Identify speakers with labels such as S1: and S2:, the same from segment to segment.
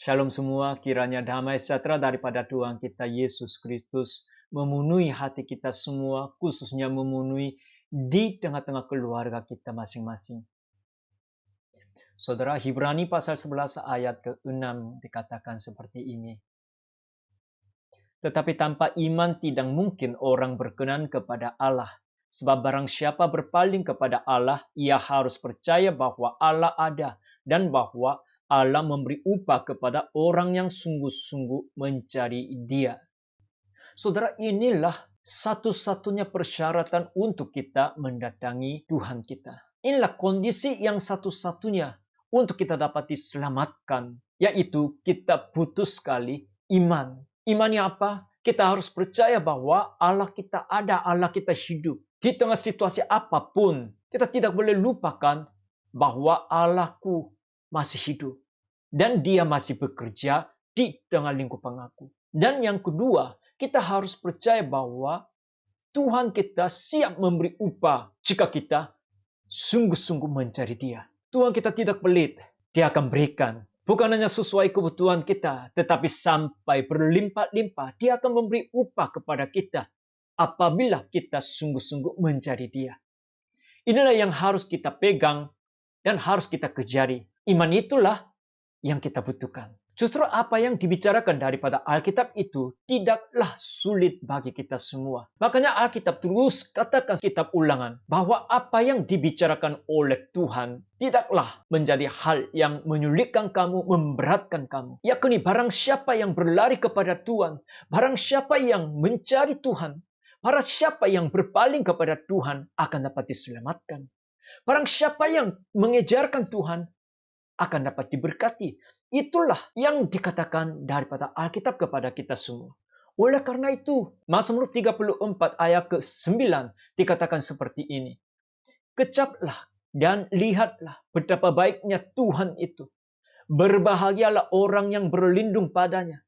S1: Shalom semua, kiranya damai sejahtera daripada Tuhan kita Yesus Kristus memenuhi hati kita semua, khususnya memenuhi di tengah-tengah keluarga kita masing-masing. Saudara, Ibrani pasal 11 ayat ke-6 dikatakan seperti ini. Tetapi tanpa iman tidak mungkin orang berkenan kepada Allah. Sebab barang siapa berpaling kepada Allah, ia harus percaya bahwa Allah ada dan bahwa Allah memberi upah kepada orang yang sungguh-sungguh mencari Dia. Saudara, inilah satu-satunya persyaratan untuk kita mendatangi Tuhan kita. Inilah kondisi yang satu-satunya untuk kita dapat diselamatkan, yaitu kita butuh sekali iman. Imannya apa? Kita harus percaya bahwa Allah kita ada, Allah kita hidup. Di tengah situasi apapun, kita tidak boleh lupakan bahwa Allahku masih hidup. Dan Dia masih bekerja di tengah lingkupan aku. Dan yang kedua, kita harus percaya bahwa Tuhan kita siap memberi upah jika kita sungguh-sungguh mencari Dia. Tuhan kita tidak pelit, Dia akan berikan. Bukan hanya sesuai kebutuhan kita, tetapi sampai berlimpah-limpah, Dia akan memberi upah kepada kita apabila kita sungguh-sungguh mencari Dia. Inilah yang harus kita pegang dan harus kita kejari. Iman itulah yang kita butuhkan. Justru apa yang dibicarakan daripada Alkitab itu tidaklah sulit bagi kita semua. Makanya Alkitab terus katakan kitab Ulangan bahwa apa yang dibicarakan oleh Tuhan tidaklah menjadi hal yang menyulitkan kamu, memberatkan kamu. Yakni barang siapa yang berlari kepada Tuhan, barang siapa yang mencari Tuhan, barang siapa yang berpaling kepada Tuhan akan dapat diselamatkan. Barang siapa yang mengejarkan Tuhan akan dapat diberkati. Itulah yang dikatakan daripada Alkitab kepada kita semua. Oleh karena itu, Mazmur 34 ayat ke-9 dikatakan seperti ini. Kecaplah dan lihatlah betapa baiknya Tuhan itu. Berbahagialah orang yang berlindung padanya.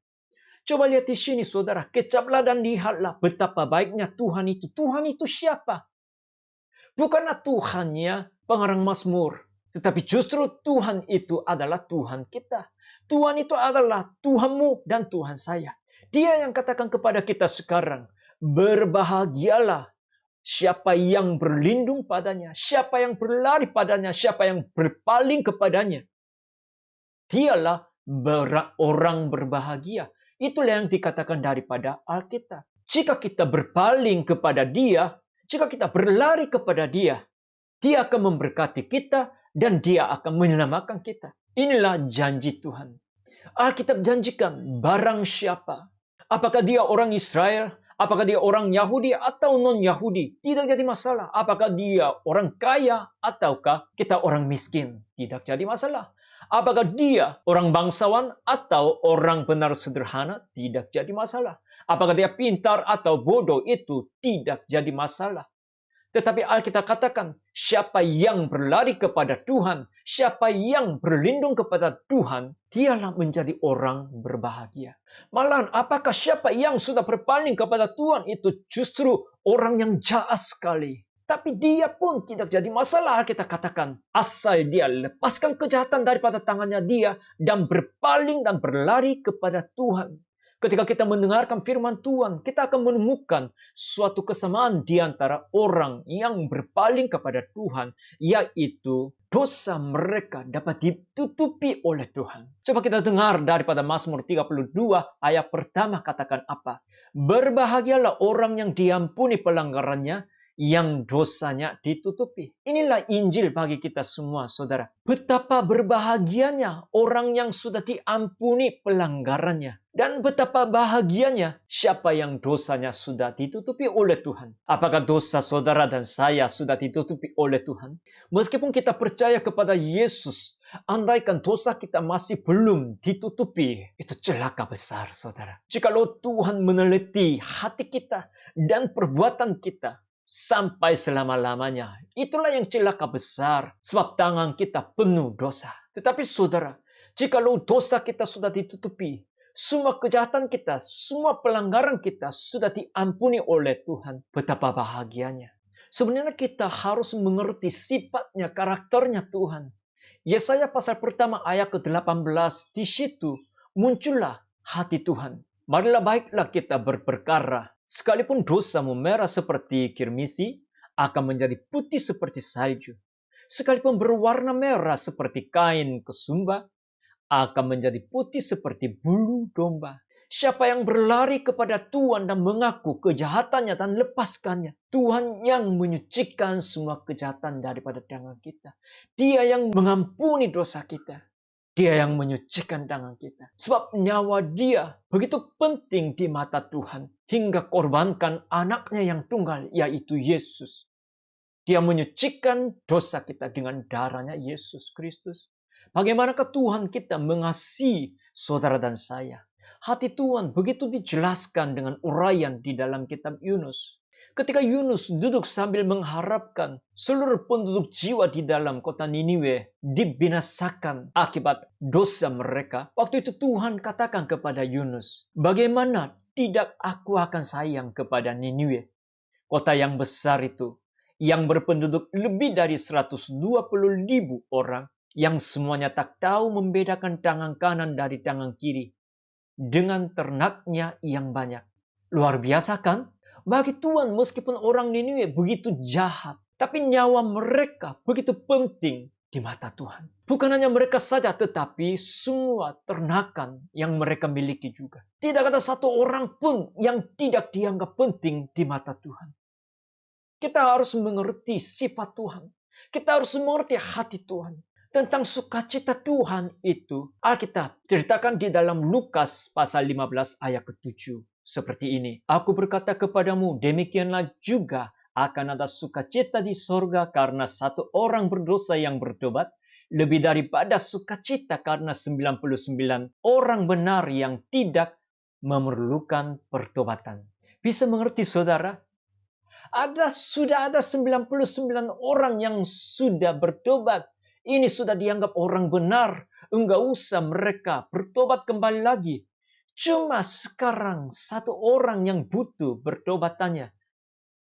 S1: Coba lihat di sini saudara, kecaplah dan lihatlah betapa baiknya Tuhan itu. Tuhan itu siapa? Bukanlah Tuhannya pengarang Mazmur, tetapi justru Tuhan itu adalah Tuhan kita. Tuhan itu adalah Tuhanmu dan Tuhan saya. Dia yang katakan kepada kita sekarang, berbahagialah siapa yang berlindung padanya, siapa yang berlari padanya, siapa yang berpaling kepadanya. Dialah orang berbahagia. Itulah yang dikatakan daripada Alkitab. Jika kita berpaling kepada Dia, jika kita berlari kepada Dia, Dia akan memberkati kita dan Dia akan menyelamatkan kita. Inilah janji Tuhan. Alkitab janjikan barang siapa, apakah dia orang Israel, apakah dia orang Yahudi atau non-Yahudi, tidak jadi masalah. Apakah dia orang kaya ataukah kita orang miskin, tidak jadi masalah. Apakah dia orang bangsawan atau orang benar sederhana, tidak jadi masalah. Apakah dia pintar atau bodoh, itu tidak jadi masalah. Tetapi Alkitab katakan, siapa yang berlari kepada Tuhan, siapa yang berlindung kepada Tuhan, dialah menjadi orang berbahagia. Malahan, apakah siapa yang sudah berpaling kepada Tuhan itu justru orang yang jahat sekali. Tapi dia pun tidak jadi masalah, kita katakan. Asal dia lepaskan kejahatan daripada tangannya dia dan berpaling dan berlari kepada Tuhan. Ketika kita mendengarkan firman Tuhan, kita akan menemukan suatu kesamaan di antara orang yang berpaling kepada Tuhan, yaitu dosa mereka dapat ditutupi oleh Tuhan. Coba kita dengar daripada Mazmur 32 ayat pertama katakan apa? Berbahagialah orang yang diampuni pelanggarannya, yang dosanya ditutupi. Inilah Injil bagi kita semua, saudara. Betapa berbahagianya orang yang sudah diampuni pelanggarannya. Dan betapa bahagianya siapa yang dosanya sudah ditutupi oleh Tuhan. Apakah dosa saudara dan saya sudah ditutupi oleh Tuhan? Meskipun kita percaya kepada Yesus, andaikan dosa kita masih belum ditutupi, itu celaka besar, saudara. Jikalau Tuhan meneliti hati kita dan perbuatan kita, sampai selama-lamanya. Itulah yang celaka besar, sebab tangan kita penuh dosa. Tetapi saudara, jikalau dosa kita sudah ditutupi, semua kejahatan kita, semua pelanggaran kita sudah diampuni oleh Tuhan, betapa bahagianya. Sebenarnya kita harus mengerti sifatnya, karakternya Tuhan. Yesaya pasal pertama ayat ke-18, di situ muncullah hati Tuhan. Marilah baiklah kita berperkara. Sekalipun dosamu merah seperti kirmisi, akan menjadi putih seperti salju. Sekalipun berwarna merah seperti kain kesumba, akan menjadi putih seperti bulu domba. Siapa yang berlari kepada Tuhan dan mengaku kejahatannya dan lepaskannya, Tuhan yang menyucikan semua kejahatan daripada tangan kita. Dia yang mengampuni dosa kita. Dia yang menyucikan tangan kita. Sebab nyawa dia begitu penting di mata Tuhan. Hingga korbankan anaknya yang tunggal, yaitu Yesus. Dia menyucikan dosa kita dengan darahnya Yesus Kristus. Bagaimanakah Tuhan kita mengasihi saudara dan saya? Hati Tuhan begitu dijelaskan dengan uraian di dalam kitab Yunus. Ketika Yunus duduk sambil mengharapkan seluruh penduduk jiwa di dalam kota Niniwe dibinasakan akibat dosa mereka, waktu itu Tuhan katakan kepada Yunus, bagaimana tidak aku akan sayang kepada Niniwe, kota yang besar itu, yang berpenduduk lebih dari 120.000 orang, yang semuanya tak tahu membedakan tangan kanan dari tangan kiri, dengan ternaknya yang banyak. Luar biasa kan? Bagi Tuhan, meskipun orang Niniwe begitu jahat, tapi nyawa mereka begitu penting di mata Tuhan. Bukan hanya mereka saja, tetapi semua ternakan yang mereka miliki juga. Tidak ada satu orang pun yang tidak dianggap penting di mata Tuhan. Kita harus mengerti sifat Tuhan. Kita harus mengerti hati Tuhan. Tentang sukacita Tuhan itu, Alkitab ceritakan di dalam Lukas pasal 15 ayat ke-7. Seperti ini, aku berkata kepadamu, demikianlah juga akan ada sukacita di sorga karena satu orang berdosa yang bertobat, lebih daripada sukacita karena 99 orang benar yang tidak memerlukan pertobatan. Bisa mengerti saudara? Sudah ada 99 orang yang sudah bertobat. Ini sudah dianggap orang benar. Enggak usah mereka bertobat kembali lagi. Cuma sekarang satu orang yang butuh bertobatannya.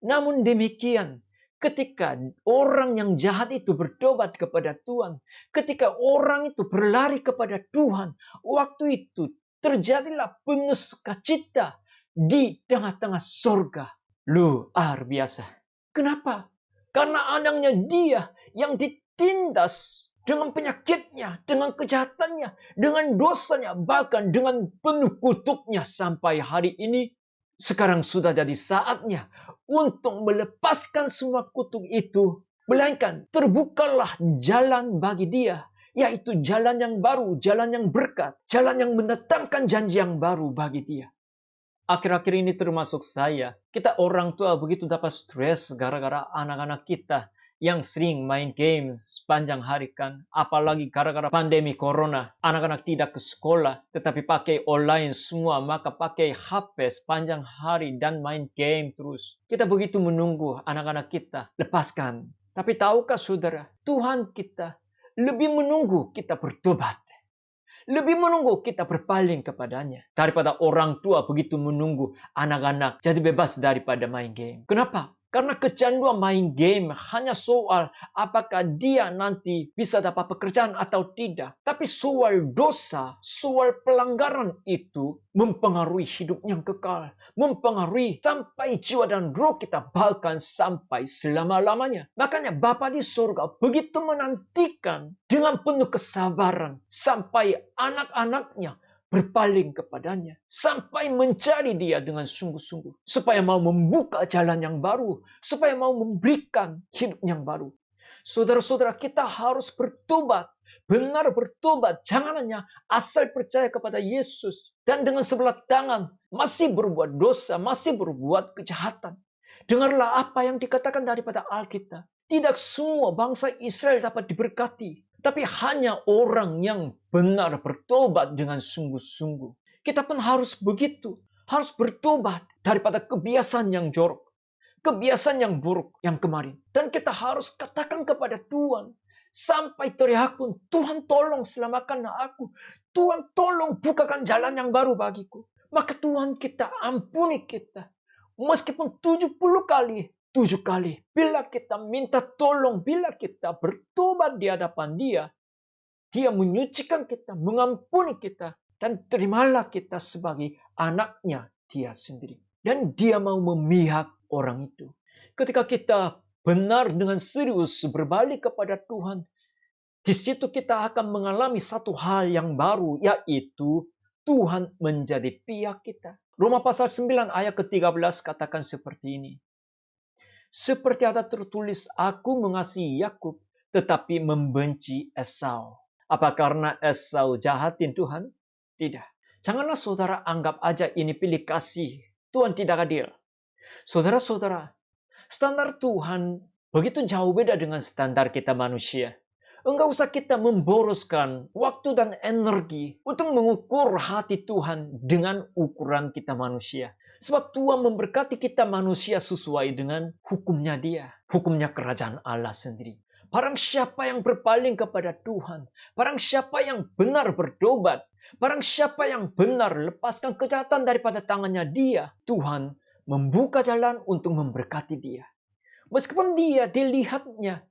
S1: Namun demikian, ketika orang yang jahat itu bertobat kepada Tuhan, ketika orang itu berlari kepada Tuhan, waktu itu terjadilah penuh sukacita di tengah-tengah sorga. Luar biasa. Kenapa? Karena anaknya dia yang ditindas dengan penyakitnya, dengan kejahatannya, dengan dosanya, bahkan dengan penuh kutuknya sampai hari ini. Sekarang sudah jadi saatnya untuk melepaskan semua kutuk itu. Melainkan terbukalah jalan bagi dia, yaitu jalan yang baru, jalan yang berkat, jalan yang mendatangkan janji yang baru bagi dia. Akhir-akhir ini termasuk saya, kita orang tua begitu dapat stres gara-gara anak-anak kita yang sering main game sepanjang hari kan. Apalagi gara-gara pandemi corona. Anak-anak tidak ke sekolah, tetapi pakai online semua. Maka pakai HP sepanjang hari dan main game terus. Kita begitu menunggu anak-anak kita lepaskan. Tapi tahukah saudara, Tuhan kita lebih menunggu kita bertobat. Lebih menunggu kita berpaling kepadanya. Daripada orang tua begitu menunggu anak-anak jadi bebas daripada main game. Kenapa? Karena kecanduan main game hanya soal apakah dia nanti bisa dapat pekerjaan atau tidak. Tapi soal dosa, soal pelanggaran itu mempengaruhi hidup yang kekal. Mempengaruhi sampai jiwa dan roh kita, bahkan sampai selama-lamanya. Makanya Bapa di surga begitu menantikan dengan penuh kesabaran sampai anak-anaknya berpaling kepadanya, sampai mencari dia dengan sungguh-sungguh, supaya mau membuka jalan yang baru, supaya mau memberikan hidup yang baru. Saudara-saudara, kita harus bertobat, benar bertobat, jangan hanya asal percaya kepada Yesus, dan dengan sebelah tangan masih berbuat dosa, masih berbuat kejahatan. Dengarlah apa yang dikatakan daripada Alkitab. Tidak semua bangsa Israel dapat diberkati, tapi hanya orang yang benar bertobat dengan sungguh-sungguh. Kita pun harus begitu. Harus bertobat daripada kebiasaan yang jorok. Kebiasaan yang buruk yang kemarin. Dan kita harus katakan kepada Tuhan. Sampai teriak pun, Tuhan tolong selamatkan aku. Tuhan tolong bukakan jalan yang baru bagiku. Maka Tuhan kita ampuni kita. Meskipun 70 kali. 7 kali. Bila kita minta tolong, bila kita bertobat di hadapan dia, dia menyucikan kita, mengampuni kita. Dan terimalah kita sebagai anaknya dia sendiri. Dan dia mau memihak orang itu. Ketika kita benar dengan serius berbalik kepada Tuhan, di situ kita akan mengalami satu hal yang baru, yaitu Tuhan menjadi pihak kita. Roma pasal 9 ayat ke-13 katakan seperti ini. Seperti ada tertulis, aku mengasihi Yakub, tetapi membenci Esau. Apa karena Esau jahatin Tuhan? Tidak. Janganlah saudara anggap aja ini pilih kasih. Tuhan tidak adil. Saudara-saudara, standar Tuhan begitu jauh beda dengan standar kita manusia. Enggak usah kita memboroskan waktu dan energi untuk mengukur hati Tuhan dengan ukuran kita manusia. Sebab Tuhan memberkati kita manusia sesuai dengan hukumnya dia. Hukumnya kerajaan Allah sendiri. Barang siapa yang berpaling kepada Tuhan, barang siapa yang benar bertobat, barang siapa yang benar lepaskan kejahatan daripada tangannya dia, Tuhan membuka jalan untuk memberkati dia. Meskipun dia dilihatnya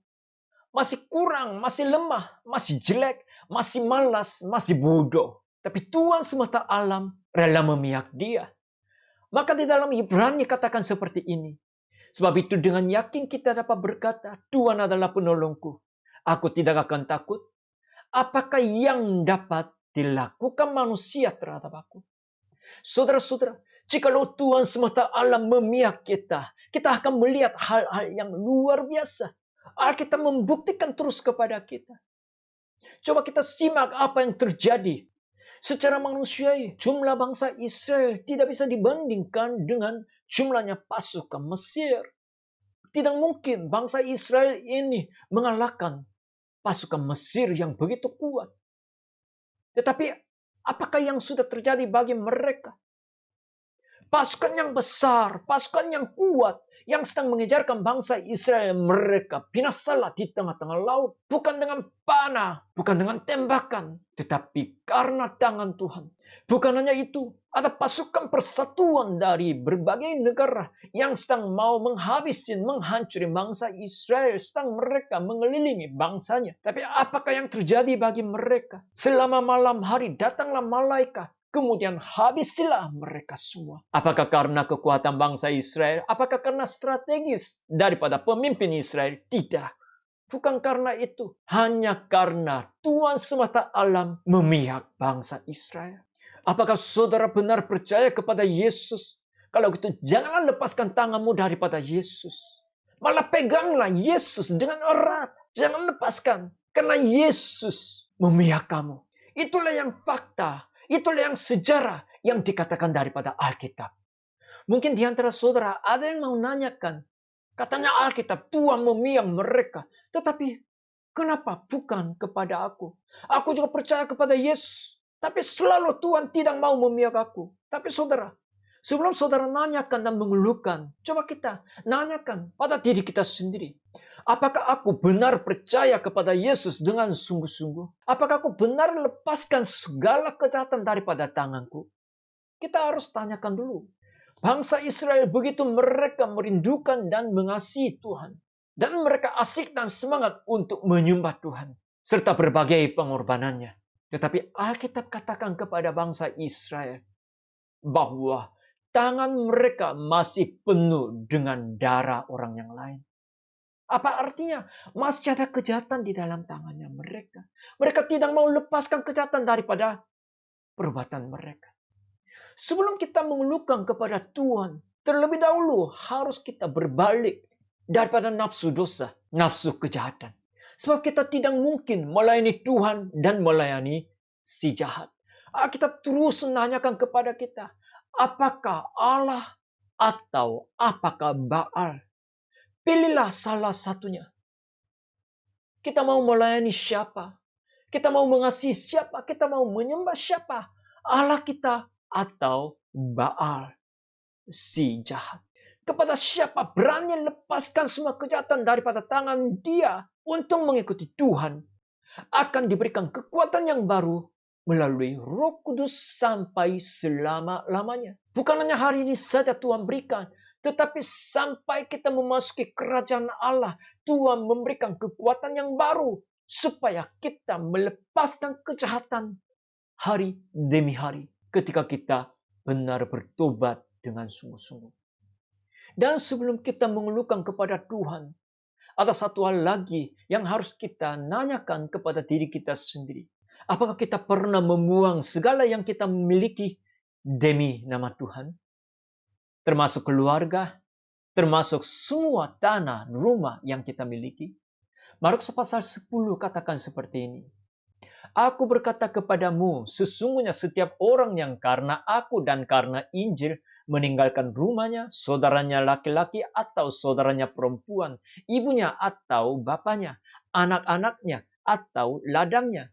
S1: masih kurang, masih lemah, masih jelek, masih malas, masih bodoh. Tapi Tuhan semesta alam rela memihak dia. Maka di dalam Ibrani katakan seperti ini. Sebab itu dengan yakin kita dapat berkata, Tuhan adalah penolongku. Aku tidak akan takut. Apakah yang dapat dilakukan manusia terhadap aku? Saudara-saudara, jikalau Tuhan semesta alam memihak kita, kita akan melihat hal-hal yang luar biasa. Alkitab membuktikan terus kepada kita. Coba kita simak apa yang terjadi. Secara manusiawi, jumlah bangsa Israel tidak bisa dibandingkan dengan jumlahnya pasukan Mesir. Tidak mungkin bangsa Israel ini mengalahkan pasukan Mesir yang begitu kuat. Tetapi apakah yang sudah terjadi bagi mereka? Pasukan yang besar, pasukan yang kuat, yang sedang mengejarkan bangsa Israel, mereka binasalah di tengah-tengah laut. Bukan dengan panah, bukan dengan tembakan, tetapi karena tangan Tuhan. Bukan hanya itu, ada pasukan persatuan dari berbagai negara yang sedang mau menghancuri bangsa Israel. Sedang mereka mengelilingi bangsanya. Tapi apakah yang terjadi bagi mereka? Selama malam hari datanglah malaikat. Kemudian habisilah mereka semua. Apakah karena kekuatan bangsa Israel? Apakah karena strategis daripada pemimpin Israel? Tidak. Bukan karena itu. Hanya karena Tuhan semesta alam memihak bangsa Israel. Apakah saudara benar percaya kepada Yesus? Kalau gitu janganlah lepaskan tanganmu daripada Yesus. Malah peganglah Yesus dengan erat. Jangan lepaskan. Karena Yesus memihak kamu. Itulah yang fakta. Itulah yang sejarah yang dikatakan daripada Alkitab. Mungkin di antara saudara ada yang mau nanyakan. Katanya Alkitab, Tuhan memihak mereka. Tetapi kenapa bukan kepada aku? Aku juga percaya kepada Yesus. Tapi selalu Tuhan tidak mau memihak aku. Tapi saudara, sebelum saudara nanyakan dan mengeluhkan, coba kita nanyakan pada diri kita sendiri. Apakah aku benar percaya kepada Yesus dengan sungguh-sungguh? Apakah aku benar lepaskan segala kejahatan daripada tanganku? Kita harus tanyakan dulu. Bangsa Israel begitu mereka merindukan dan mengasihi Tuhan. Dan mereka asik dan semangat untuk menyembah Tuhan. Serta berbagai pengorbanannya. Tetapi Alkitab katakan kepada bangsa Israel bahwa tangan mereka masih penuh dengan darah orang yang lain. Apa artinya? Masih ada kejahatan di dalam tangannya mereka. Mereka tidak mau lepaskan kejahatan daripada perbuatan mereka. Sebelum kita mengeluhkan kepada Tuhan, terlebih dahulu harus kita berbalik daripada nafsu dosa, nafsu kejahatan. Sebab kita tidak mungkin melayani Tuhan dan melayani si jahat. Alkitab terus menanyakan kepada kita, apakah Allah atau apakah Baal? Pilihlah salah satunya. Kita mau melayani siapa? Kita mau mengasihi siapa? Kita mau menyembah siapa? Allah kita atau Baal, si jahat. Kepada siapa berani lepaskan semua kejahatan daripada tangan dia untuk mengikuti Tuhan, akan diberikan kekuatan yang baru melalui Roh Kudus sampai selama-lamanya. Bukan hanya hari ini saja Tuhan berikan, tetapi sampai kita memasuki kerajaan Allah, Tuhan memberikan kekuatan yang baru supaya kita melepaskan kejahatan hari demi hari ketika kita benar bertobat dengan sungguh-sungguh. Dan sebelum kita mengeluhkan kepada Tuhan, ada satu hal lagi yang harus kita nanyakan kepada diri kita sendiri. Apakah kita pernah membuang segala yang kita miliki demi nama Tuhan? Termasuk keluarga, termasuk semua tanah, rumah yang kita miliki. Markus pasal 10 katakan seperti ini. Aku berkata kepadamu, sesungguhnya setiap orang yang karena aku dan karena Injil meninggalkan rumahnya, saudaranya laki-laki atau saudaranya perempuan, ibunya atau bapaknya, anak-anaknya atau ladangnya.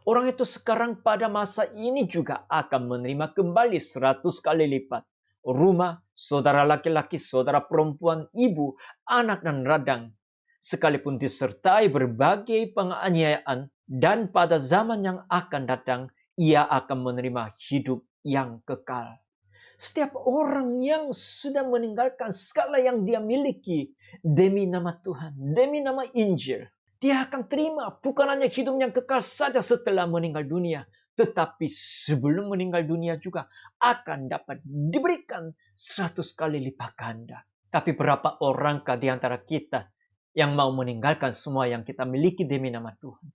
S1: Orang itu sekarang pada masa ini juga akan menerima kembali 100 kali lipat. Rumah, saudara laki-laki, saudara perempuan, ibu, anak dan ladang. Sekalipun disertai berbagai penganiayaan, dan pada zaman yang akan datang, ia akan menerima hidup yang kekal. Setiap orang yang sudah meninggalkan segala yang dia miliki demi nama Tuhan, demi nama Injil, dia akan terima bukan hanya hidup yang kekal saja setelah meninggal dunia, tetapi sebelum meninggal dunia juga akan dapat diberikan 100 kali lipat ganda. Tapi berapa orangkah di antara kita yang mau meninggalkan semua yang kita miliki demi nama Tuhan?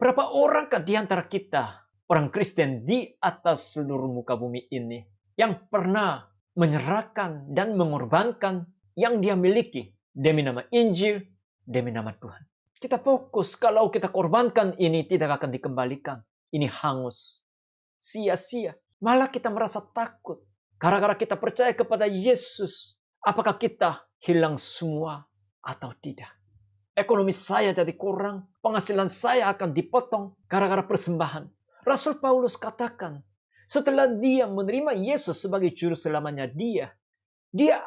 S1: Berapa orangkah di antara kita, orang Kristen di atas seluruh muka bumi ini, yang pernah menyerahkan dan mengorbankan yang dia miliki demi nama Injil, demi nama Tuhan? Kita fokus kalau kita korbankan ini tidak akan dikembalikan. Ini hangus, sia-sia. Malah kita merasa takut. Gara-gara kita percaya kepada Yesus, apakah kita hilang semua atau tidak? Ekonomi saya jadi kurang, penghasilan saya akan dipotong gara-gara persembahan. Rasul Paulus katakan, setelah dia menerima Yesus sebagai juru selamatnya dia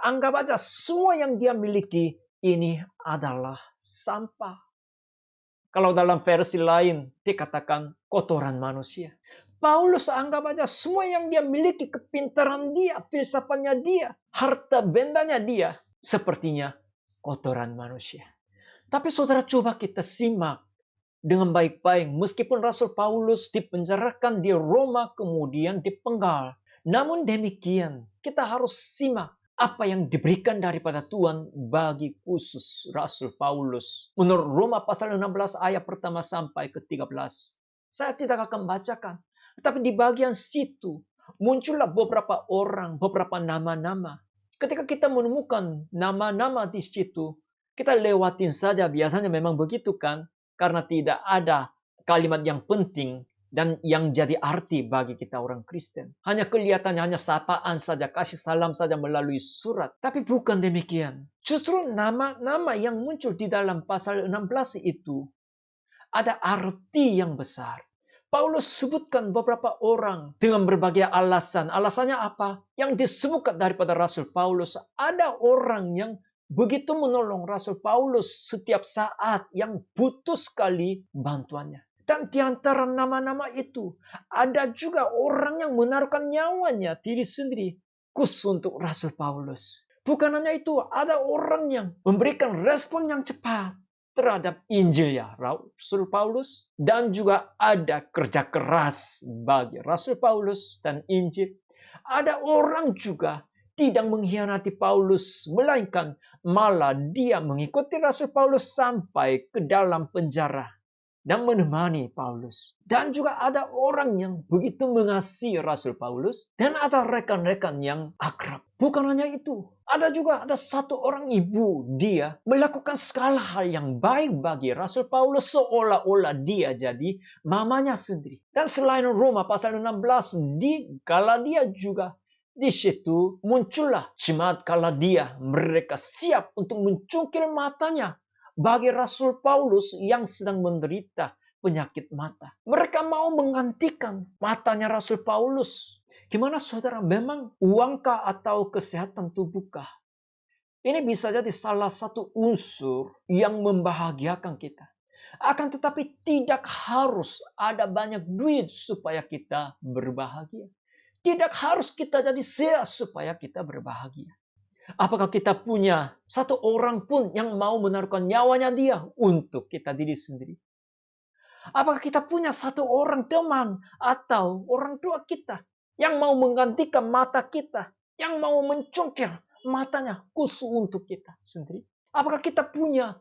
S1: anggap aja semua yang dia miliki ini adalah sampah. Kalau dalam versi lain dikatakan kotoran manusia. Paulus anggap aja semua yang dia miliki, kepintaran dia, filsafatnya dia, harta bendanya dia, sepertinya kotoran manusia. Tapi saudara, coba kita simak dengan baik-baik. Meskipun Rasul Paulus dipenjarakan di Roma kemudian dipenggal. Namun demikian kita harus simak apa yang diberikan daripada Tuhan bagi khusus Rasul Paulus. Menurut Roma pasal 16 ayat pertama sampai ke-13. Saya tidak akan bacakan. Tapi di bagian situ muncullah beberapa orang, beberapa nama-nama. Ketika kita menemukan nama-nama di situ, kita lewatin saja, biasanya memang begitu kan? Karena tidak ada kalimat yang penting dan yang jadi arti bagi kita orang Kristen. Hanya kelihatannya hanya sapaan saja, kasih salam saja melalui surat. Tapi bukan demikian. Justru nama-nama yang muncul di dalam pasal 16 itu ada arti yang besar. Paulus sebutkan beberapa orang dengan berbagai alasan. Alasannya apa? Yang disebutkan daripada Rasul Paulus, ada orang yang begitu menolong Rasul Paulus setiap saat yang butuh sekali bantuannya. Dan di antara nama-nama itu, ada juga orang yang menaruhkan nyawanya diri sendiri khusus untuk Rasul Paulus. Bukan hanya itu, ada orang yang memberikan respon yang cepat terhadap Injil ya Rasul Paulus. Dan juga ada kerja keras bagi Rasul Paulus dan Injil. Ada orang juga tidak mengkhianati Paulus, melainkan malah dia mengikuti Rasul Paulus sampai ke dalam penjara dan menemani Paulus. Dan juga ada orang yang begitu mengasihi Rasul Paulus dan ada rekan-rekan yang akrab. Bukan hanya itu, ada satu orang ibu, dia melakukan segala hal yang baik bagi Rasul Paulus seolah-olah dia jadi mamanya sendiri. Dan selain Roma pasal 16 di Galatia juga, di situ muncullah jemaat Galatia. Mereka siap untuk mencungkil matanya bagi Rasul Paulus yang sedang menderita penyakit mata. Mereka mau menggantikan matanya Rasul Paulus. Gimana saudara, memang uangkah atau kesehatan tubuhkah? Ini bisa jadi salah satu unsur yang membahagiakan kita. Akan tetapi tidak harus ada banyak duit supaya kita berbahagia. Tidak harus kita jadi kaya supaya kita berbahagia. Apakah kita punya satu orang pun yang mau menaruhkan nyawanya dia untuk kita diri sendiri? Apakah kita punya satu orang teman atau orang tua kita yang mau menggantikan mata kita, yang mau mencongkel matanya khusus untuk kita sendiri? Apakah kita punya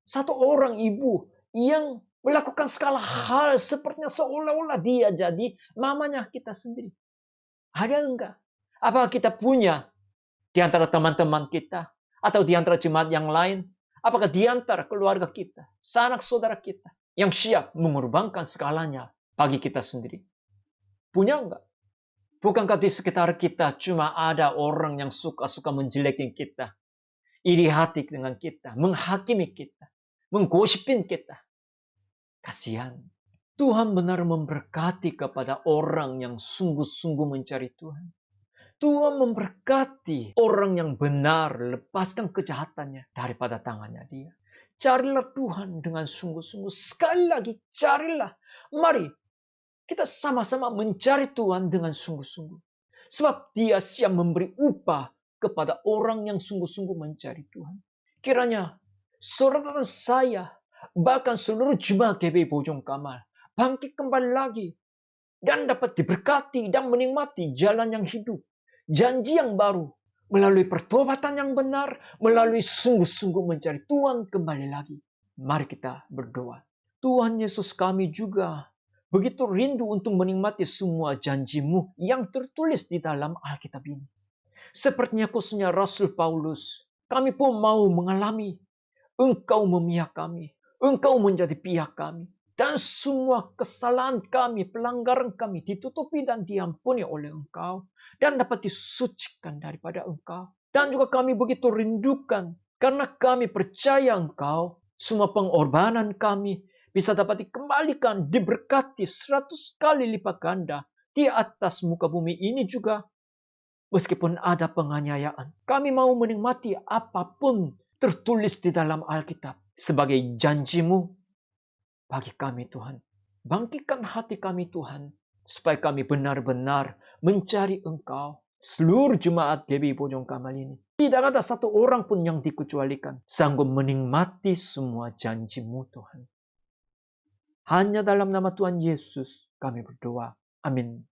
S1: satu orang ibu yang melakukan segala hal sepertinya seolah-olah dia jadi mamanya kita sendiri? Ada enggak? Apakah kita punya di antara teman-teman kita atau di antara jemaat yang lain? Apakah di antara keluarga kita, sanak saudara kita yang siap mengorbankan segalanya bagi kita sendiri? Punya enggak? Bukankah di sekitar kita cuma ada orang yang suka-suka menjelekin kita, iri hati dengan kita, menghakimi kita, menggosipin kita? Kasihan. Tuhan benar memberkati kepada orang yang sungguh-sungguh mencari Tuhan. Tuhan memberkati orang yang benar, lepaskan kejahatannya daripada tangannya dia. Carilah Tuhan dengan sungguh-sungguh. Sekali lagi, carilah. Mari kita sama-sama mencari Tuhan dengan sungguh-sungguh. Sebab dia siap memberi upah kepada orang yang sungguh-sungguh mencari Tuhan. Kiranya saudara dan saya, bahkan seluruh jemaat GBI Bojong Kamal, bangkit kembali lagi dan dapat diberkati dan menikmati jalan yang hidup, janji yang baru, melalui pertobatan yang benar, melalui sungguh-sungguh mencari Tuhan kembali lagi. Mari kita berdoa. Tuhan Yesus, kami juga begitu rindu untuk menikmati semua janji-Mu yang tertulis di dalam Alkitab ini. Sepertinya khususnya Rasul Paulus, kami pun mau mengalami Engkau memihak kami, Engkau menjadi pihak kami. Dan semua kesalahan kami, pelanggaran kami ditutupi dan diampuni oleh Engkau. Dan dapat disucikan daripada Engkau. Dan juga kami begitu rindukan. Karena kami percaya Engkau, semua pengorbanan kami bisa dapat dikembalikan, diberkati 100 kali lipat ganda di atas muka bumi ini juga. Meskipun ada penganiayaan, kami mau menikmati apapun tertulis di dalam Alkitab sebagai janji-Mu bagi kami, Tuhan. Bangkitkan hati kami, Tuhan, supaya kami benar-benar mencari Engkau. Seluruh jemaat GBI Bojong Kamal ini, tidak ada satu orang pun yang dikecualikan sanggup menikmati semua janji-Mu, Tuhan. Hanya dalam nama Tuhan Yesus kami berdoa. Amin.